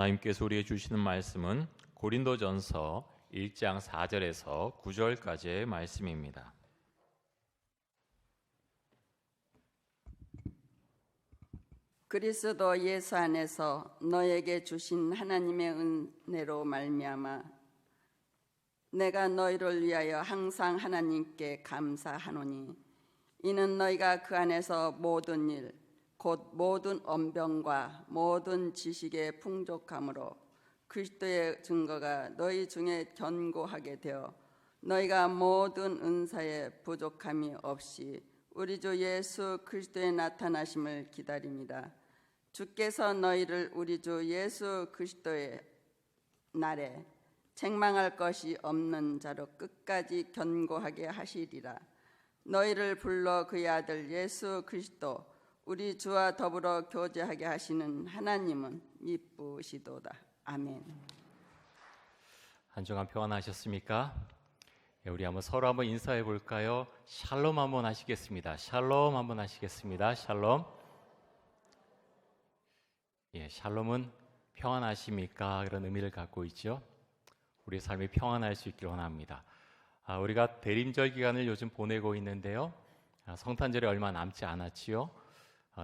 하나님께서 우리에게 주시는 말씀은 고린도전서 1장 4절에서 9절까지의 말씀입니다. 그리스도 예수 안에서 너에게 주신 하나님의 은혜로 말미암아 내가 너희를 위하여 항상 하나님께 감사하노니 이는 너희가 그 안에서 모든 일 곧 모든 언변과 모든 지식의 풍족함으로 그리스도의 증거가 너희 중에 견고하게 되어 너희가 모든 은사에 부족함이 없이 우리 주 예수 그리스도의 나타나심을 기다립니다. 주께서 너희를 우리 주 예수 그리스도의 날에 책망할 것이 없는 자로 끝까지 견고하게 하시리라. 너희를 불러 그의 아들 예수 그리스도 우리 주와 더불어 교제하게 하시는 하나님은 미쁘시도다. 아멘. 한 주간 평안하셨습니까? 우리 서로 한번 인사해 볼까요? 샬롬 한번 하시겠습니다. 샬롬 한번 하시겠습니다. 샬롬. 샬롬은 평안하십니까? 그런 의미를 갖고 있죠. 우리 삶이 평안할 수 있기를 원합니다. 우리가 대림절 기간을 요즘 보내고 있는데요. 성탄절이 얼마 남지 않았지요.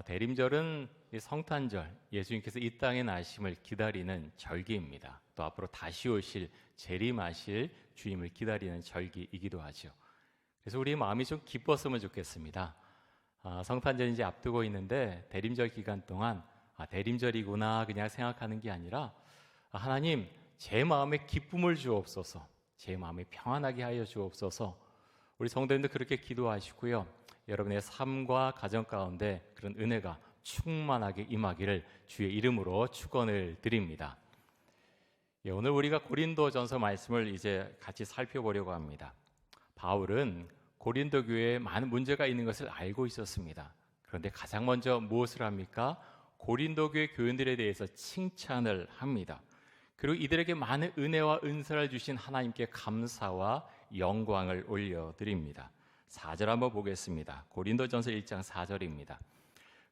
대림절은 성탄절, 예수님께서 이 땅에 나심을 기다리는 절기입니다. 또 앞으로 다시 오실 재림하실 주님을 기다리는 절기이기도 하죠. 그래서 우리 마음이 좀 기뻤으면 좋겠습니다. 성탄절 이제 앞두고 있는데 대림절 기간 동안 대림절이구나 그냥 생각하는 게 아니라 하나님 제 마음에 기쁨을 주옵소서, 제 마음에 평안하게 하여 주옵소서. 우리 성도님들 그렇게 기도하시고요. 여러분의 삶과 가정 가운데 그런 은혜가 충만하게 임하기를 주의 이름으로 축원을 드립니다. 오늘 우리가 고린도전서 말씀을 이제 같이 살펴보려고 합니다. 바울은 고린도 교회에 많은 문제가 있는 것을 알고 있었습니다. 그런데 가장 먼저 무엇을 합니까? 고린도 교회 교인들에 대해서 칭찬을 합니다. 그리고 이들에게 많은 은혜와 은사를 주신 하나님께 감사와 영광을 올려드립니다. 4절 한번 보겠습니다. 고린도전서 1장 4절입니다.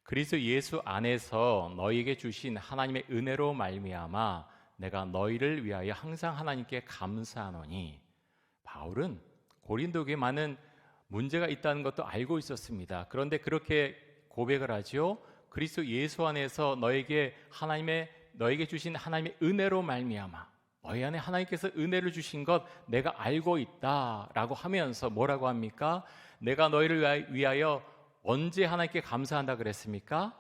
그리스도 예수 안에서 너희에게 주신 하나님의 은혜로 말미암아 내가 너희를 위하여 항상 하나님께 감사하노니. 바울은 고린도 교회에 많은 문제가 있다는 것도 알고 있었습니다. 그런데 그렇게 고백을 하죠. 그리스도 예수 안에서 너에게 주신 하나님의 은혜로 말미암아 너희 안에 하나님께서 은혜를 주신 것 내가 알고 있다라고 하면서 뭐라고 합니까? 내가 너희를 위하여 언제 하나님께 감사한다 그랬습니까?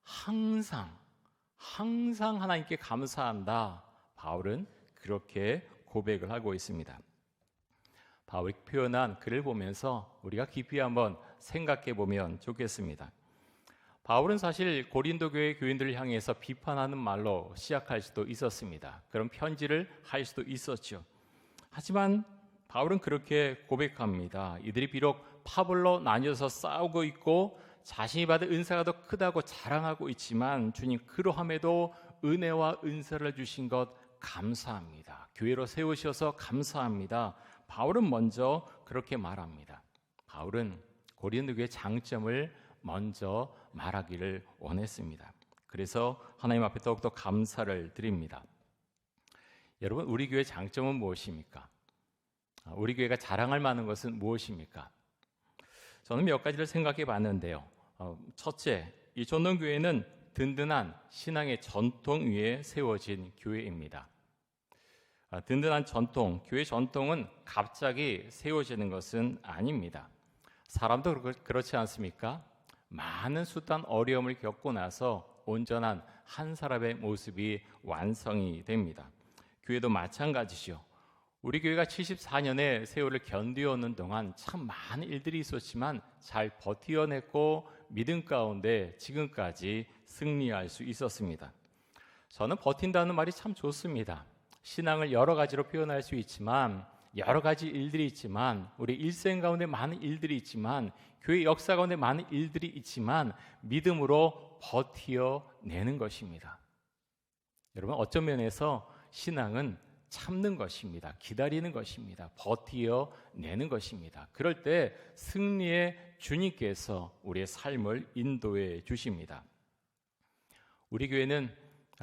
항상 하나님께 감사한다. 바울은 그렇게 고백을 하고 있습니다. 바울이 표현한 글을 보면서 우리가 깊이 한번 생각해 보면 좋겠습니다. 바울은 사실 고린도 교회 교인들을 향해서 비판하는 말로 시작할 수도 있었습니다. 그런 편지를 할 수도 있었죠. 하지만 바울은 그렇게 고백합니다. 이들이 비록 파벌로 나뉘어서 싸우고 있고 자신이 받은 은사가 더 크다고 자랑하고 있지만 주님 그러함에도 은혜와 은사를 주신 것 감사합니다. 교회로 세우셔서 감사합니다. 바울은 먼저 그렇게 말합니다. 바울은 고린도 교회의 장점을 먼저 말하기를 원했습니다. 그래서 하나님 앞에 더욱더 감사를 드립니다. 여러분, 우리 교회의 장점은 무엇입니까? 우리 교회가 자랑할 만한 것은 무엇입니까? 저는 몇 가지를 생각해 봤는데요. 첫째, 이 전동교회는 든든한 신앙의 전통 위에 세워진 교회입니다. 든든한 전통, 교회 전통은 갑자기 세워지는 것은 아닙니다. 사람도 그렇지 않습니까? 많은 숱한 어려움을 겪고 나서 온전한 한 사람의 모습이 완성이 됩니다. 교회도 마찬가지죠. 우리 교회가 74년의 세월을 견디어오는 동안 참 많은 일들이 있었지만 잘 버티어냈고 믿음 가운데 지금까지 승리할 수 있었습니다. 저는 버틴다는 말이 참 좋습니다. 신앙을 여러 가지로 표현할 수 있지만 여러 가지 일들이 있지만 우리 일생 가운데 많은 일들이 있지만 교회 역사 가운데 많은 일들이 있지만 믿음으로 버티어내는 것입니다. 여러분, 어떤 면에서 신앙은 참는 것입니다. 기다리는 것입니다. 버티어내는 것입니다. 그럴 때 승리의 주님께서 우리의 삶을 인도해 주십니다. 우리 교회는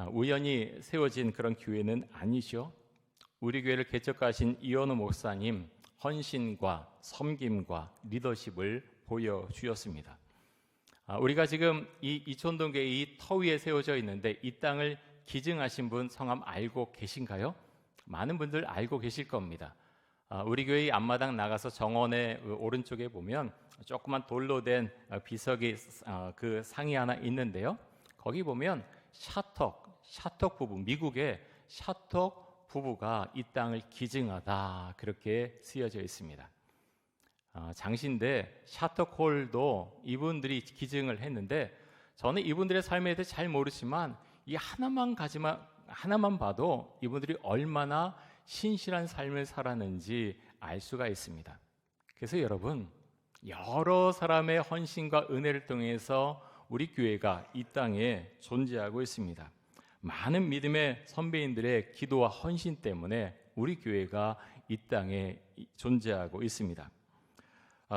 우연히 세워진 그런 교회는 아니죠. 우리 교회를 개척하신 이현우 목사님 헌신과 섬김과 리더십을 보여주셨습니다. 우리가 지금 이 이촌동교회 이 터 위에 세워져 있는데 이 땅을 기증하신 분 성함 알고 계신가요? 많은 분들 알고 계실 겁니다. 우리 교회 앞마당 나가서 정원의 오른쪽에 보면 조그만 돌로 된 비석이 그 상이 하나 있는데요. 거기 보면 샤톡 부부, 미국의 샤톡 부부가 이 땅을 기증하다 그렇게 쓰여져 있습니다. 장신대 샤톡홀도 이분들이 기증을 했는데 저는 이분들의 삶에 대해 잘 모르지만 이 하나만 봐도 이분들이 얼마나 신실한 삶을 살았는지 알 수가 있습니다. 그래서 여러분, 여러 사람의 헌신과 은혜를 통해서 우리 교회가 이 땅에 존재하고 있습니다. 많은 믿음의 선배인들의 기도와 헌신 때문에 우리 교회가 이 땅에 존재하고 있습니다.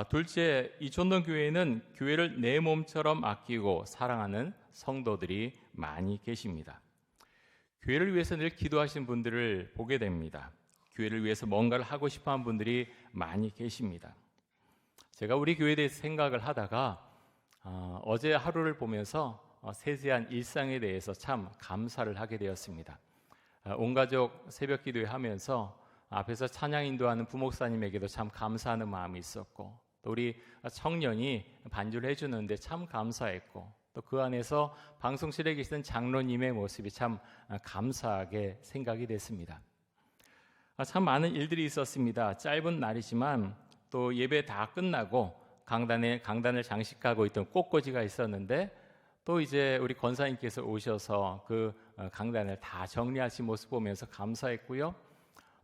둘째, 이촌동 교회는 교회를 내 몸처럼 아끼고 사랑하는 성도들이 많이 계십니다. 교회를 위해서 늘 기도하신 분들을 보게 됩니다. 교회를 위해서 뭔가를 하고 싶어하는 분들이 많이 계십니다. 제가 우리 교회에 대해서 생각을 하다가 어제 하루를 보면서 세세한 일상에 대해서 참 감사를 하게 되었습니다. 온 가족 새벽 기도회 하면서 앞에서 찬양 인도하는 부목사님에게도 참 감사하는 마음이 있었고, 또 우리 청년이 반주를 해주는데 참 감사했고, 또 그 안에서 방송실에 계시던 장로님의 모습이 참 감사하게 생각이 됐습니다. 참 많은 일들이 있었습니다. 짧은 날이지만 또 예배 다 끝나고 강단을 장식하고 있던 꽃꽂이가 있었는데 또 이제 우리 권사님께서 오셔서 그 강단을 다 정리하신 모습 보면서 감사했고요.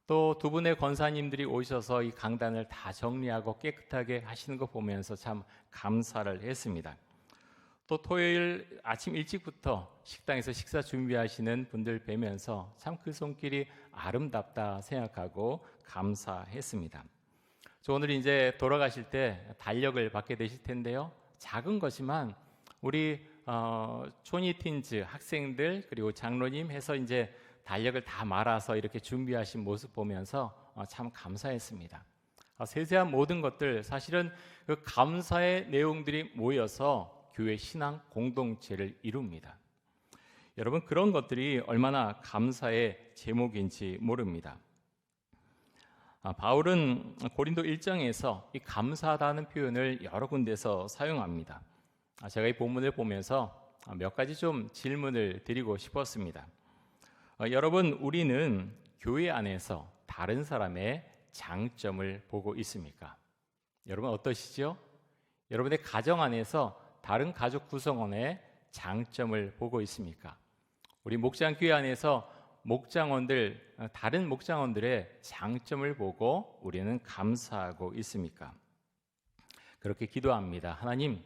또 두 분의 권사님들이 오셔서 이 강단을 다 정리하고 깨끗하게 하시는 거 보면서 참 감사를 했습니다. 또 토요일 아침 일찍부터 식당에서 식사 준비하시는 분들 뵈면서 참 그 손길이 아름답다 생각하고 감사했습니다. 오늘 이제 돌아가실 때 달력을 받게 되실 텐데요. 작은 거지만 우리 초니틴즈 학생들 그리고 장로님 해서 이제 달력을 다 말아서 이렇게 준비하신 모습 보면서 참 감사했습니다. 세세한 모든 것들, 사실은 그 감사의 내용들이 모여서 교회 신앙 공동체를 이룹니다. 여러분, 그런 것들이 얼마나 감사의 제목인지 모릅니다. 바울은 고린도 1장에서 이 감사하다는 표현을 여러 군데서 사용합니다. 제가 이 본문을 보면서 몇 가지 좀 질문을 드리고 싶었습니다. 여러분, 우리는 교회 안에서 다른 사람의 장점을 보고 있습니까? 여러분 어떠시죠? 여러분의 가정 안에서 다른 가족 구성원의 장점을 보고 있습니까? 우리 목장교회 안에서 다른 목장원들의 장점을 보고 우리는 감사하고 있습니까? 그렇게 기도합니다. 하나님,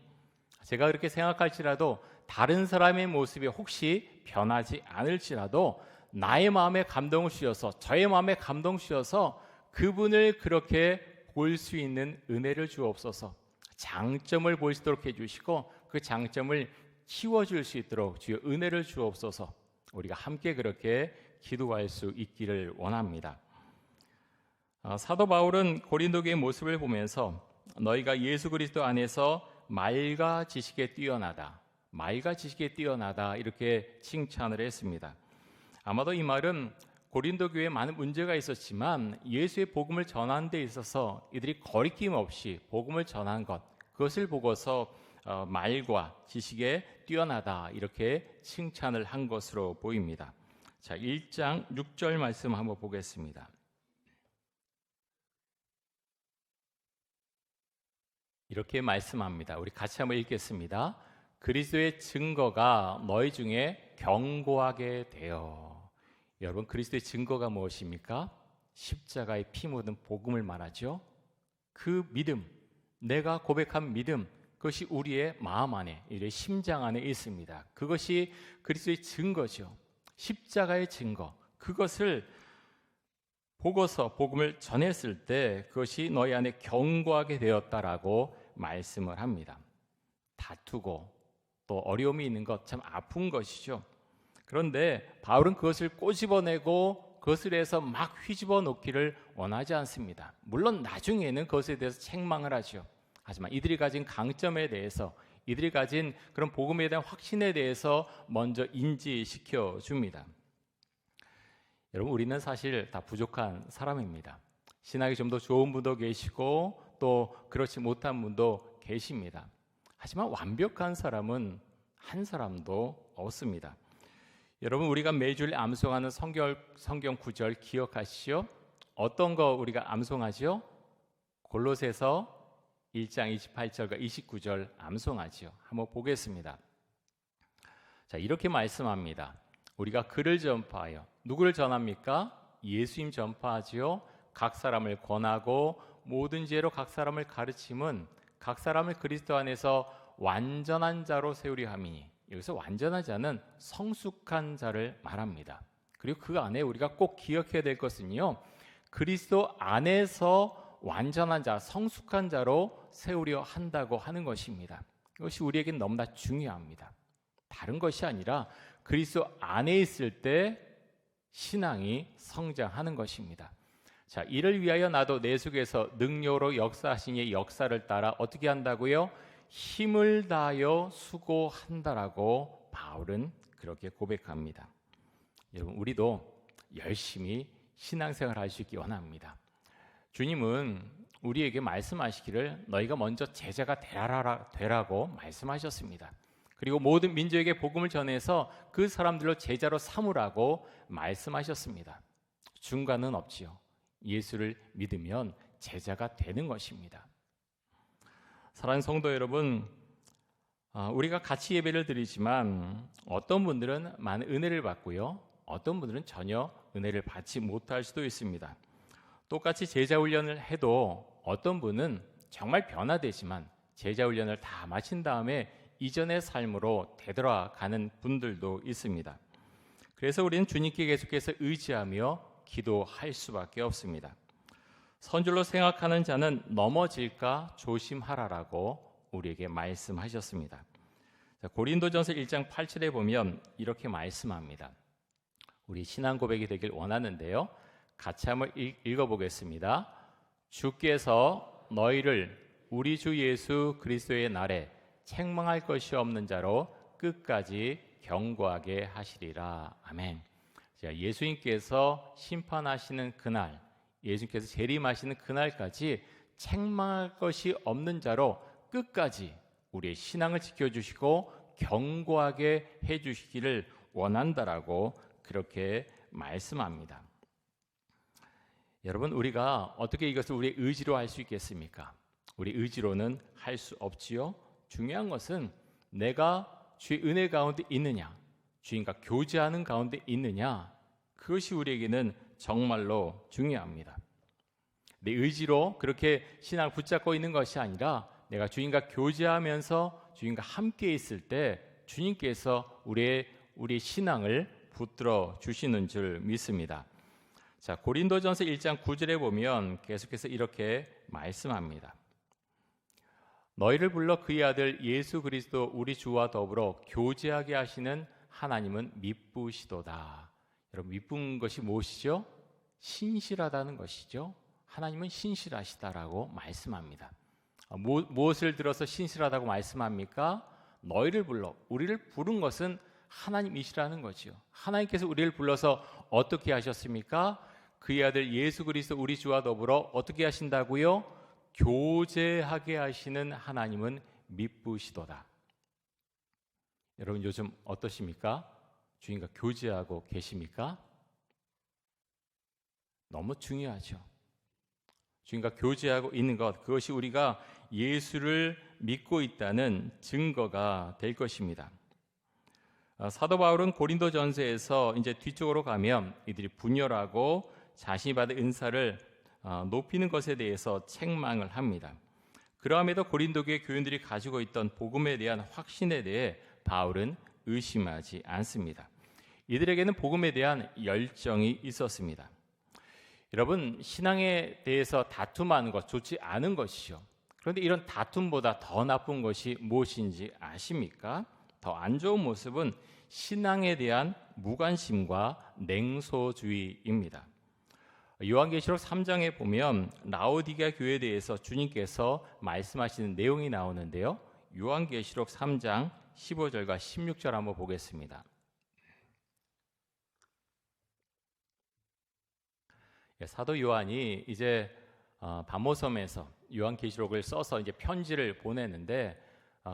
제가 그렇게 생각할지라도 다른 사람의 모습이 혹시 변하지 않을지라도 나의 마음에 감동을 주셔서, 저의 마음에 감동 주셔서 그분을 그렇게 볼 수 있는 은혜를 주옵소서. 장점을 볼 수 있도록 해주시고 그 장점을 키워줄 수 있도록 주여 은혜를 주옵소서. 우리가 함께 그렇게 기도할 수 있기를 원합니다. 사도 바울은 고린도 교회의 모습을 보면서 너희가 예수 그리스도 안에서 말과 지식에 뛰어나다 이렇게 칭찬을 했습니다. 아마도 이 말은 고린도 교회에 많은 문제가 있었지만 예수의 복음을 전하는 데 있어서 이들이 거리낌 없이 복음을 전한 것, 그것을 보고서 말과 지식에 뛰어나다 이렇게 칭찬을 한 것으로 보입니다. 자, 1장 6절 말씀 한번 보겠습니다. 이렇게 말씀합니다. 우리 같이 한번 읽겠습니다. 그리스도의 증거가 너희 중에 견고하게 되어. 여러분, 그리스도의 증거가 무엇입니까? 십자가의 피 묻은 복음을 말하죠. 그 믿음, 내가 고백한 믿음, 그것이 우리의 마음 안에, 우리의 심장 안에 있습니다. 그것이 그리스도의 증거죠. 십자가의 증거, 그것을 보고서 복음을 전했을 때 그것이 너희 안에 견고하게 되었다라고 말씀을 합니다. 다투고 또 어려움이 있는 것 참 아픈 것이죠. 그런데 바울은 그것을 꼬집어내고 그것을 해서 막 휘집어 놓기를 원하지 않습니다. 물론 나중에는 그것에 대해서 책망을 하죠. 하지만 이들이 가진 강점에 대해서, 이들이 가진 그런 복음에 대한 확신에 대해서 먼저 인지시켜 줍니다. 여러분, 우리는 사실 다 부족한 사람입니다. 신학이 좀 더 좋은 분도 계시고 또 그렇지 못한 분도 계십니다. 하지만 완벽한 사람은 한 사람도 없습니다. 여러분, 우리가 매주일 암송하는 성경 구절 기억하시죠? 어떤 거 우리가 암송하죠? 골로새서 1장 28절과 29절 암송하죠. 한번 보겠습니다. 자, 이렇게 말씀합니다. 우리가 그를 전파하여, 누구를 전합니까? 예수님 전파하지요. 각 사람을 권하고 모든 지혜로 각 사람을 가르침은 각 사람을 그리스도 안에서 완전한 자로 세우려 함이니, 여기서 완전한 자는 성숙한 자를 말합니다. 그리고 그 안에 우리가 꼭 기억해야 될 것은요, 그리스도 안에서 완전한 자, 성숙한 자로 세우려 한다고 하는 것입니다. 이것이 우리에겐 너무나 중요합니다. 다른 것이 아니라 그리스도 안에 있을 때 신앙이 성장하는 것입니다. 자, 이를 위하여 나도 내 속에서 능력으로 역사하신 이의 역사를 따라 어떻게 한다고요? 힘을 다하여 수고한다라고 바울은 그렇게 고백합니다. 여러분, 우리도 열심히 신앙생활 할 수 있기 원합니다. 주님은 우리에게 말씀하시기를 너희가 먼저 제자가 되라고 말씀하셨습니다. 그리고 모든 민족에게 복음을 전해서 그 사람들로 제자로 삼으라고 말씀하셨습니다. 중간은 없지요. 예수를 믿으면 제자가 되는 것입니다. 사랑하는 성도 여러분, 우리가 같이 예배를 드리지만 어떤 분들은 많은 은혜를 받고요, 어떤 분들은 전혀 은혜를 받지 못할 수도 있습니다. 똑같이 제자 훈련을 해도 어떤 분은 정말 변화되지만 제자 훈련을 다 마친 다음에 이전의 삶으로 되돌아가는 분들도 있습니다. 그래서 우리는 주님께 계속해서 의지하며 기도할 수밖에 없습니다. 선줄로 생각하는 자는 넘어질까 조심하라라고 우리에게 말씀하셨습니다. 고린도전서 1장 8절에 보면 이렇게 말씀합니다. 우리 신앙 고백이 되길 원하는데요, 같이 한번 읽어보겠습니다. 주께서 너희를 우리 주 예수 그리스도의 날에 책망할 것이 없는 자로 끝까지 경고하게 하시리라. 아멘. 자, 예수님께서 심판하시는 그날, 예수님께서 재림하시는 그날까지 책망할 것이 없는 자로 끝까지 우리의 신앙을 지켜주시고 경고하게 해주시기를 원한다라고 그렇게 말씀합니다. 여러분, 우리가 어떻게 이것을 우리의 의지로 할 수 있겠습니까? 우리 의지로는 할 수 없지요. 중요한 것은 내가 주의 은혜 가운데 있느냐, 주님과 교제하는 가운데 있느냐, 그것이 우리에게는 정말로 중요합니다. 내 의지로 그렇게 신앙을 붙잡고 있는 것이 아니라 내가 주님과 교제하면서 주님과 함께 있을 때 주님께서 우리의 신앙을 붙들어 주시는 줄 믿습니다. 자, 고린도전서 1장 9절에 보면 계속해서 이렇게 말씀합니다. 너희를 불러 그의 아들 예수 그리스도 우리 주와 더불어 교제하게 하시는 하나님은 미쁘시도다. 여러분, 미쁜 것이 무엇이죠? 신실하다는 것이죠. 하나님은 신실하시다라고 말씀합니다. 무엇을 들어서 신실하다고 말씀합니까? 너희를 불러, 우리를 부른 것은 하나님이시라는 거지요. 하나님께서 우리를 불러서 어떻게 하셨습니까? 그의 아들 예수 그리스도 우리 주와 더불어 어떻게 하신다고요? 교제하게 하시는 하나님은 미쁘시도다. 여러분, 요즘 어떠십니까? 주님과 교제하고 계십니까? 너무 중요하죠. 주님과 교제하고 있는 것, 그것이 우리가 예수를 믿고 있다는 증거가 될 것입니다. 사도 바울은 고린도전서에서 이제 뒤쪽으로 가면 이들이 분열하고 자신이 받은 은사를 높이는 것에 대해서 책망을 합니다. 그러함에도 고린도 교회 교인들이 가지고 있던 복음에 대한 확신에 대해 바울은 의심하지 않습니다. 이들에게는 복음에 대한 열정이 있었습니다. 여러분, 신앙에 대해서 다툼하는 것 좋지 않은 것이죠. 그런데 이런 다툼보다 더 나쁜 것이 무엇인지 아십니까? 더 안 좋은 모습은 신앙에 대한 무관심과 냉소주의입니다. 요한계시록 3장에 보면 라오디게아 교회에 대해서 주님께서 말씀하시는 내용이 나오는데요. 요한계시록 3장 15절과 16절 한번 보겠습니다. 사도 요한이 이제 바모섬에서 요한계시록을 써서 이제 편지를 보내는데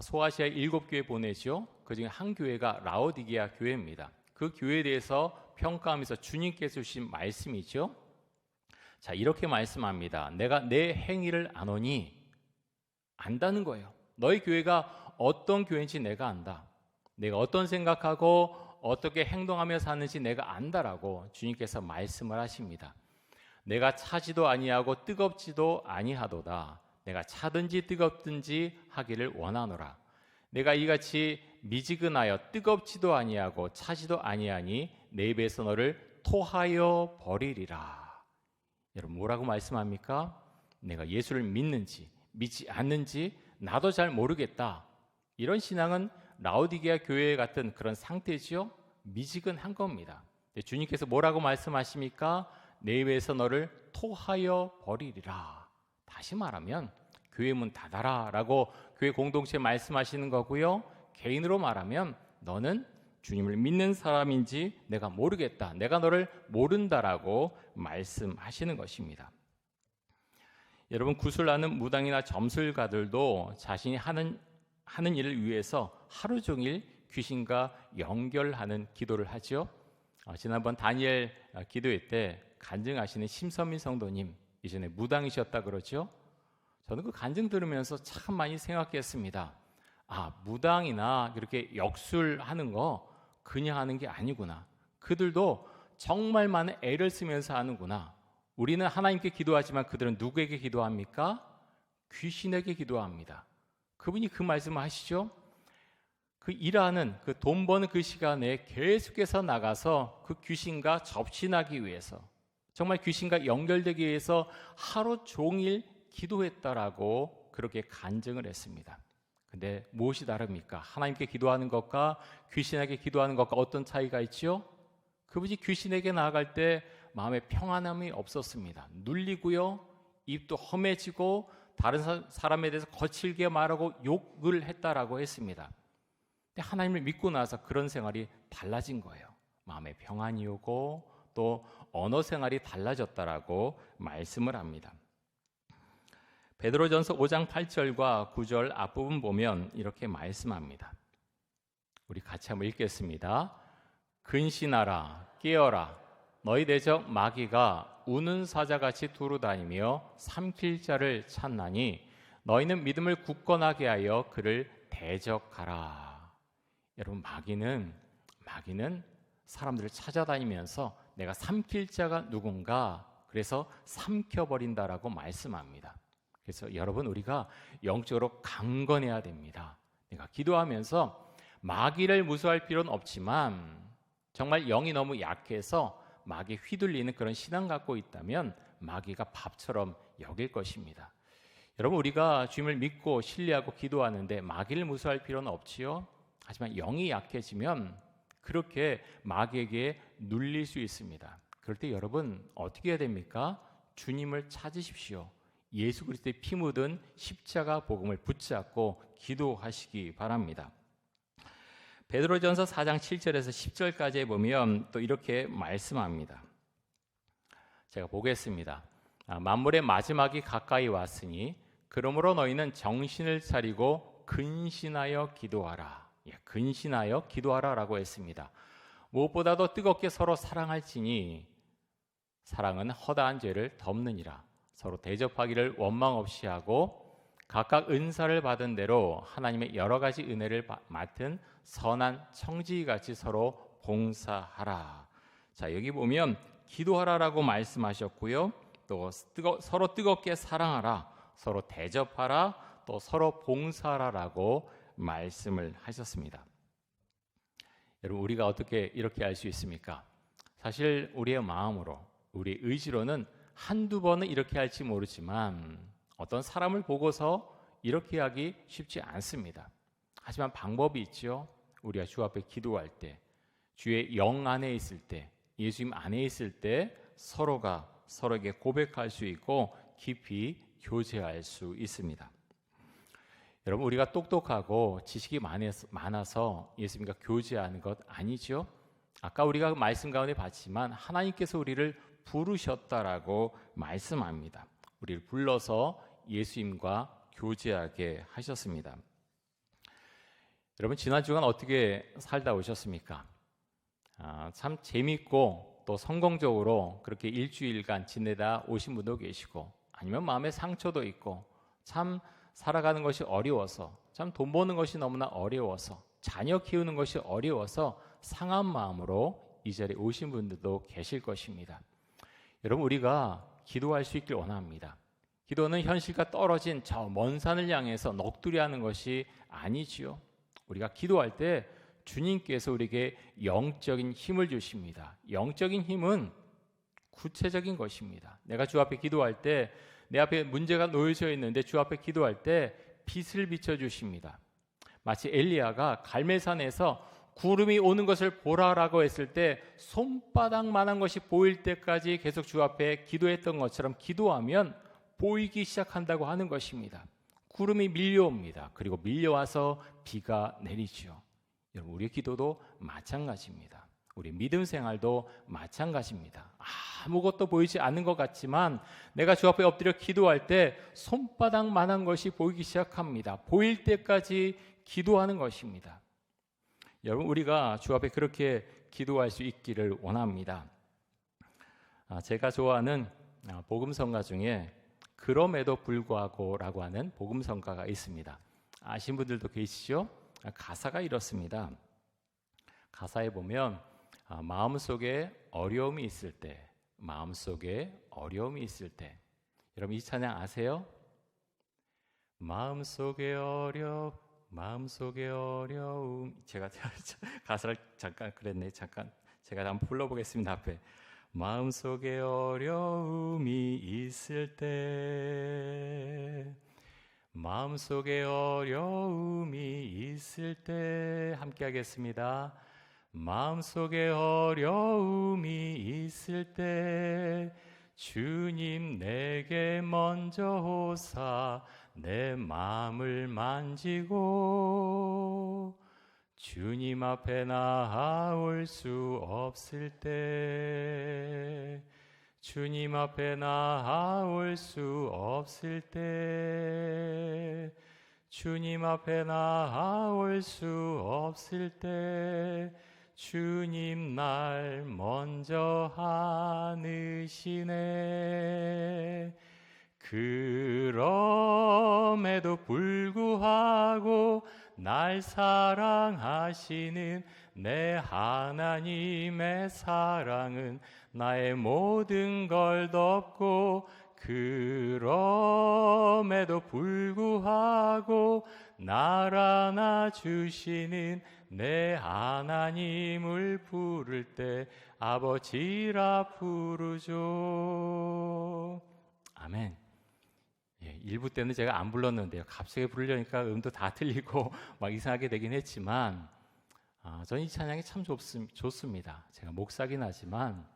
소아시아 7교회 보내죠. 그중에 한 교회가 라오디게아 교회입니다. 그 교회에 대해서 평가하면서 주님께서 주신 말씀이죠. 자, 이렇게 말씀합니다. 내가 내 행위를 아노니, 안다는 거예요. 너희 교회가 어떤 교회인지 내가 안다. 내가 어떤 생각하고 어떻게 행동하며 사는지 내가 안다라고 주님께서 말씀을 하십니다. 내가 차지도 아니하고 뜨겁지도 아니하도다. 내가 차든지 뜨겁든지 하기를 원하노라. 내가 이같이 미지근하여 뜨겁지도 아니하고 차지도 아니하니 내 입에서 너를 토하여 버리리라. 여러분, 뭐라고 말씀합니까? 내가 예수를 믿는지 믿지 않는지 나도 잘 모르겠다. 이런 신앙은 라오디게아 교회 같은 그런 상태지요. 미지근한 겁니다. 주님께서 뭐라고 말씀하십니까? 내 입에서 너를 토하여 버리리라. 다시 말하면 교회 문 닫아라 라고 교회 공동체에 말씀하시는 거고요. 개인으로 말하면 너는 주님을 믿는 사람인지 내가 모르겠다. 내가 너를 모른다라고 말씀하시는 것입니다. 여러분, 구슬하는 무당이나 점술가들도 자신이 하는 일을 위해서 하루 종일 귀신과 연결하는 기도를 하죠. 지난번 다니엘 기도회 때 간증하시는 심선민 성도님, 이전에 무당이셨다 그러죠. 저는 그 간증 들으면서 참 많이 생각했습니다. 무당이나 그렇게 역술하는 거 그냥 하는 게 아니구나. 그들도 정말 많은 애를 쓰면서 하는구나. 우리는 하나님께 기도하지만 그들은 누구에게 기도합니까? 귀신에게 기도합니다. 그분이 그 말씀을 하시죠. 그 일하는, 그 돈 버는 그 시간에 계속해서 나가서 그 귀신과 접신하기 위해서, 정말 귀신과 연결되기 위해서 하루 종일 기도했다라고 그렇게 간증을 했습니다. 근데 무엇이 다릅니까? 하나님께 기도하는 것과 귀신에게 기도하는 것과 어떤 차이가 있죠? 그분이 귀신에게 나아갈 때 마음에 평안함이 없었습니다. 눌리고요, 입도 험해지고 다른 사람에 대해서 거칠게 말하고 욕을 했다라고 했습니다. 근데 하나님을 믿고 나서 그런 생활이 달라진 거예요. 마음에 평안이 오고 또 언어 생활이 달라졌다라고 말씀을 합니다. 베드로전서 5장 8절과 9절 앞부분 보면 이렇게 말씀합니다. 우리 같이 한번 읽겠습니다. 근신하라, 깨어라. 너희 대적 마귀가 우는 사자같이 두루다니며 삼킬 자를 찾나니 너희는 믿음을 굳건하게 하여 그를 대적하라. 여러분, 마귀는 사람들을 찾아다니면서 내가 삼킬 자가 누군가, 그래서 삼켜버린다라고 말씀합니다. 그래서 여러분, 우리가 영적으로 강건해야 됩니다. 내가 기도하면서 마귀를 무서워할 필요는 없지만 정말 영이 너무 약해서 마귀에 휘둘리는 그런 신앙 갖고 있다면 마귀가 밥처럼 여길 것입니다. 여러분, 우리가 주님을 믿고 신뢰하고 기도하는데 마귀를 무서워할 필요는 없지요. 하지만 영이 약해지면 그렇게 마귀에게 눌릴 수 있습니다. 그럴 때 여러분 어떻게 해야 됩니까? 주님을 찾으십시오. 예수 그리스도의 피 묻은 십자가 복음을 붙잡고 기도하시기 바랍니다. 베드로전서 4장 7절에서 10절까지 보면 또 이렇게 말씀합니다. 제가 보겠습니다. 만물의 마지막이 가까이 왔으니 그러므로 너희는 정신을 차리고 근신하여 기도하라. 근신하여 기도하라라고 했습니다. 무엇보다도 뜨겁게 서로 사랑할지니 사랑은 허다한 죄를 덮느니라. 서로 대접하기를 원망 없이 하고 각각 은사를 받은 대로 하나님의 여러 가지 은혜를 맡은 선한 청지기같이 서로 봉사하라. 자, 여기 보면 기도하라라고 말씀하셨고요. 또 서로 뜨겁게 사랑하라, 서로 대접하라, 또 서로 봉사하라라고 말씀을 하셨습니다. 여러분, 우리가 어떻게 이렇게 할 수 있습니까? 사실 우리의 마음으로, 우리의 의지로는 한두 번은 이렇게 할지 모르지만 어떤 사람을 보고서 이렇게 하기 쉽지 않습니다. 하지만 방법이 있죠. 우리가 주 앞에 기도할 때 주의 영 안에 있을 때, 예수님 안에 있을 때 서로가 서로에게 고백할 수 있고 깊이 교제할 수 있습니다. 여러분, 우리가 똑똑하고 지식이 많아서 예수님과 교제하는 것 아니죠? 아까 우리가 말씀 가운데 봤지만 하나님께서 우리를 부르셨다라고 말씀합니다. 우리를 불러서 예수님과 교제하게 하셨습니다. 여러분, 지난 주간 어떻게 살다 오셨습니까? 참 재밌고 또 성공적으로 그렇게 일주일간 지내다 오신 분도 계시고, 아니면 마음에 상처도 있고, 참 살아가는 것이 어려워서, 참 돈 버는 것이 너무나 어려워서, 자녀 키우는 것이 어려워서 상한 마음으로 이 자리에 오신 분들도 계실 것입니다. 여러분, 우리가 기도할 수 있길 원합니다. 기도는 현실과 떨어진 저 먼 산을 향해서 넋두리하는 것이 아니지요. 우리가 기도할 때 주님께서 우리에게 영적인 힘을 주십니다. 영적인 힘은 구체적인 것입니다. 내가 주 앞에 기도할 때, 내 앞에 문제가 놓여져 있는데 주 앞에 기도할 때 빛을 비춰주십니다. 마치 엘리야가 갈멜산에서 구름이 오는 것을 보라라고 했을 때 손바닥만한 것이 보일 때까지 계속 주 앞에 기도했던 것처럼 기도하면 보이기 시작한다고 하는 것입니다. 구름이 밀려옵니다. 그리고 밀려와서 비가 내리죠. 여러분, 우리의 기도도 마찬가지입니다. 우리 믿음 생활도 마찬가지입니다. 아무것도 보이지 않는 것 같지만 내가 주 앞에 엎드려 기도할 때 손바닥만한 것이 보이기 시작합니다. 보일 때까지 기도하는 것입니다. 여러분, 우리가 주 앞에 그렇게 기도할 수 있기를 원합니다. 제가 좋아하는 복음성가 중에 그럼에도 불구하고라고 하는 복음성가가 있습니다. 아신 분들도 계시죠? 가사가 이렇습니다. 가사에 보면 마음속에 어려움이 있을 때, 마음속에 어려움이 있을 때, 여러분 이 찬양 아세요? 마음속에 어려움. 제가 가사를 잠깐 그랬네. 잠깐 제가 한번 불러보겠습니다. 앞에 마음속에 어려움이 있을 때, 마음속에 어려움이 있을 때, 함께 하겠습니다. 마음속에 어려움이 있을 때 주님 내게 먼저 오사 내 마음을 만지고 주님 앞에 나아올 수 없을 때, 주님 앞에 나아올 수 없을 때, 주님 앞에 나아올 수 없을 때 주님 날 먼저 안으시네. 그럼에도 불구하고 날 사랑하시는 내 하나님의 사랑은 나의 모든 걸 덮고, 그럼에도 불구하고 날 안아주시는 내 하나님을 부를 때 아버지라 부르죠. 아멘. 일부 때는 제가 안 불렀는데요. 갑자기 부르려니까 음도 다 틀리고 막 이상하게 되긴 했지만 저는 이 찬양이 참 좋습니다. 제가 목사긴 하지만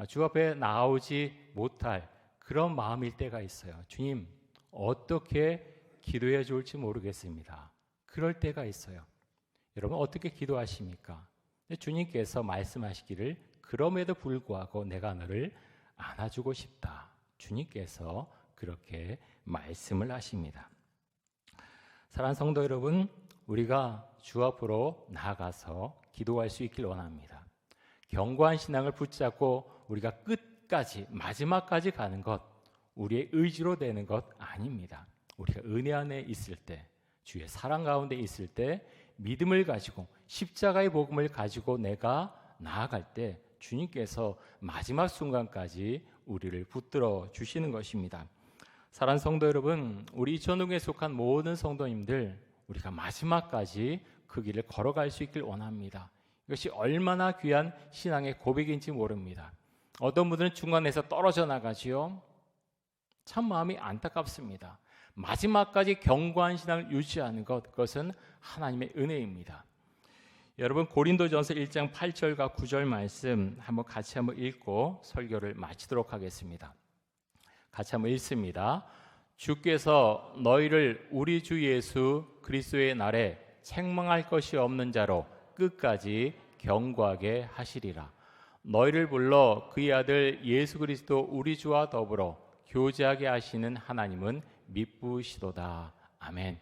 주 앞에 나오지 못할 그런 마음일 때가 있어요. 주님, 어떻게 기도해 줄지 모르겠습니다. 그럴 때가 있어요. 여러분 어떻게 기도하십니까? 주님께서 말씀하시기를 그럼에도 불구하고 내가 너를 안아주고 싶다. 주님께서 그렇게 말씀을 하십니다. 사랑하는 성도 여러분, 우리가 주 앞으로 나아가서 기도할 수 있길 원합니다. 견고한 신앙을 붙잡고 우리가 끝까지 마지막까지 가는 것, 우리의 의지로 되는 것 아닙니다. 우리가 은혜 안에 있을 때, 주의 사랑 가운데 있을 때 믿음을 가지고 십자가의 복음을 가지고 내가 나아갈 때 주님께서 마지막 순간까지 우리를 붙들어 주시는 것입니다. 사랑하는 성도 여러분, 우리 이천동에 속한 모든 성도님들, 우리가 마지막까지 그 길을 걸어갈 수 있길 원합니다. 이것이 얼마나 귀한 신앙의 고백인지 모릅니다. 어떤 분들은 중간에서 떨어져 나가지요. 참 마음이 안타깝습니다. 마지막까지 견고한 신앙을 유지하는 것, 그것은 하나님의 은혜입니다. 여러분 고린도전서 1장 8절과 9절 말씀 같이 한번 읽고 설교를 마치도록 하겠습니다. 같이 한번 읽습니다. 주께서 너희를 우리 주 예수 그리스도의 날에 책망할 것이 없는 자로 끝까지 경고하게 하시리라. 너희를 불러 그의 아들 예수 그리스도 우리 주와 더불어 교제하게 하시는 하나님은 미쁘시도다. 아멘.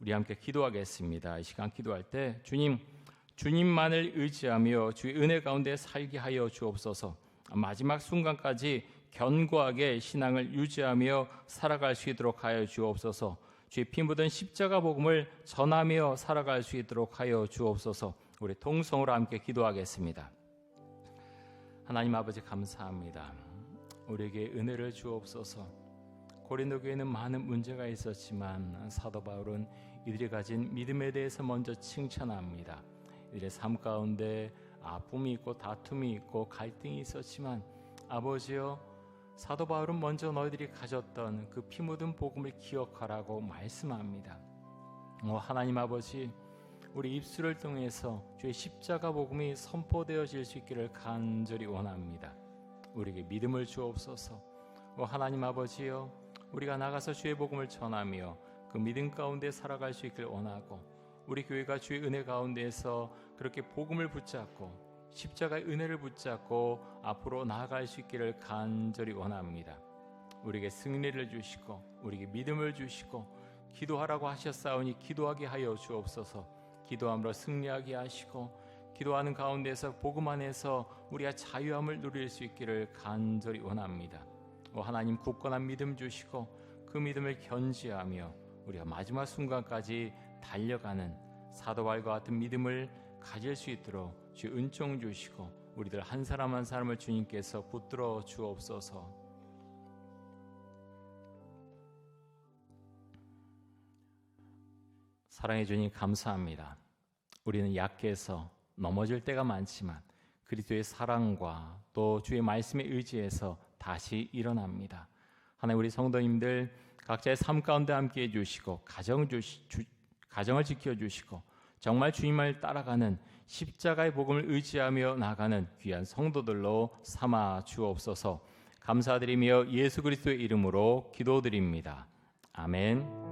우리 함께 기도하겠습니다. 이 시간 기도할 때 주님만을 의지하며 주의 은혜 가운데 살게 하여 주옵소서. 마지막 순간까지 견고하게 신앙을 유지하며 살아갈 수 있도록 하여 주옵소서. 주의 피 묻은 십자가 복음을 전하며 살아갈 수 있도록 하여 주옵소서. 우리 통성으로 함께 기도하겠습니다. 하나님 아버지 감사합니다. 우리에게 은혜를 주옵소서. 고린도 교회는 많은 문제가 있었지만 사도 바울은 이들이 가진 믿음에 대해서 먼저 칭찬합니다. 이들의 삶 가운데 아픔이 있고 다툼이 있고 갈등이 있었지만 아버지여, 사도 바울은 먼저 너희들이 가졌던 그 피 묻은 복음을 기억하라고 말씀합니다. 하나님 아버지, 우리 입술을 통해서 주의 십자가 복음이 선포되어질 수 있기를 간절히 원합니다. 우리에게 믿음을 주옵소서. 하나님 아버지여, 우리가 나가서 주의 복음을 전하며 그 믿음 가운데 살아갈 수 있기를 원하고, 우리 교회가 주의 은혜 가운데에서 그렇게 복음을 붙잡고 십자가의 은혜를 붙잡고 앞으로 나아갈 수 있기를 간절히 원합니다. 우리에게 승리를 주시고 우리에게 믿음을 주시고 기도하라고 하셨사오니 기도하게 하여 주옵소서. 기도함으로 승리하게 하시고 기도하는 가운데서 복음 안에서 우리가 자유함을 누릴 수 있기를 간절히 원합니다. 하나님, 굳건한 믿음 주시고 그 믿음을 견지하며 우리가 마지막 순간까지 달려가는 사도 바울과 같은 믿음을 가질 수 있도록 주 은총 주시고 우리들 한 사람 한 사람을 주님께서 붙들어 주옵소서. 사랑해 주님 감사합니다. 우리는 약해서 넘어질 때가 많지만 그리스도의 사랑과 또 주의 말씀에 의지해서 다시 일어납니다. 하나님, 우리 성도님들 각자의 삶 가운데 함께해 주시고 가정을 지켜주시고 정말 주님을 따라가는 십자가의 복음을 의지하며 나가는 귀한 성도들로 삼아 주옵소서. 감사드리며 예수 그리스도의 이름으로 기도드립니다. 아멘.